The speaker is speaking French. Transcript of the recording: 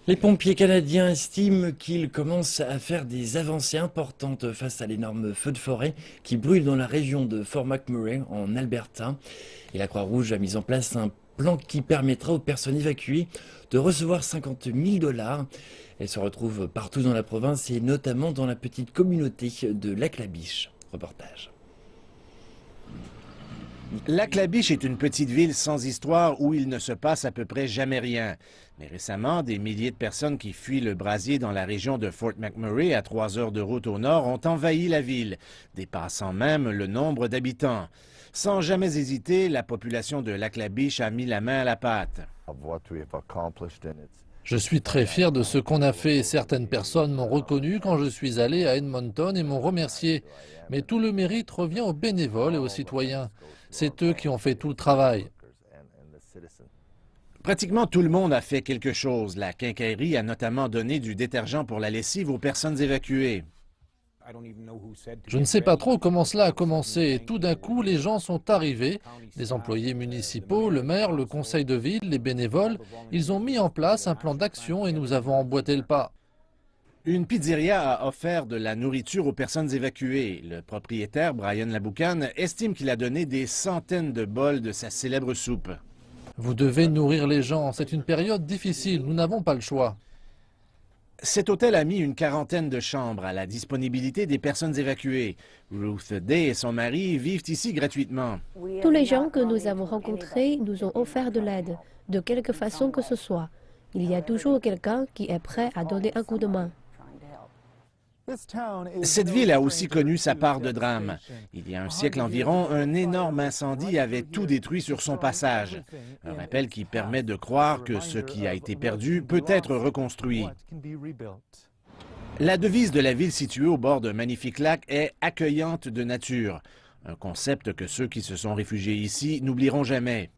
Les pompiers canadiens estiment qu'ils commencent à faire des avancées importantes face à l'énorme feu de forêt qui brûle dans la région de Fort McMurray en Alberta. Et la Croix-Rouge a mis en place un plan qui permettra aux personnes évacuées de recevoir 50 000 dollars. Elles se retrouvent partout dans la province et notamment dans la petite communauté de Lac-la-Biche. Reportage. Lac-la-Biche est une petite ville sans histoire où il ne se passe à peu près jamais rien. Mais récemment, des milliers de personnes qui fuient le brasier dans la région de Fort McMurray, à 3 heures de route au nord, ont envahi la ville, dépassant même le nombre d'habitants. Sans jamais hésiter, la population de Lac-la-Biche a mis la main à la pâte. Je suis très fier de ce qu'on a fait. Certaines personnes m'ont reconnu quand je suis allé à Edmonton et m'ont remercié. Mais tout le mérite revient aux bénévoles et aux citoyens. C'est eux qui ont fait tout le travail. Pratiquement tout le monde a fait quelque chose. La quincaillerie a notamment donné du détergent pour la lessive aux personnes évacuées. Je ne sais pas trop comment cela a commencé. Tout d'un coup, les gens sont arrivés, les employés municipaux, le maire, le conseil de ville, les bénévoles. Ils ont mis en place un plan d'action et nous avons emboîté le pas. Une pizzeria a offert de la nourriture aux personnes évacuées. Le propriétaire, Brian Laboucan, estime qu'il a donné des centaines de bols de sa célèbre soupe. Vous devez nourrir les gens. C'est une période difficile. Nous n'avons pas le choix. Cet hôtel a mis une quarantaine de chambres à la disponibilité des personnes évacuées. Ruth Day et son mari vivent ici gratuitement. Tous les gens que nous avons rencontrés nous ont offert de l'aide, de quelque façon que ce soit. Il y a toujours quelqu'un qui est prêt à donner un coup de main. Cette ville a aussi connu sa part de drame. Il y a un siècle environ, un énorme incendie avait tout détruit sur son passage. Un rappel qui permet de croire que ce qui a été perdu peut être reconstruit. La devise de la ville située au bord d'un magnifique lac est « accueillante de nature », un concept que ceux qui se sont réfugiés ici n'oublieront jamais.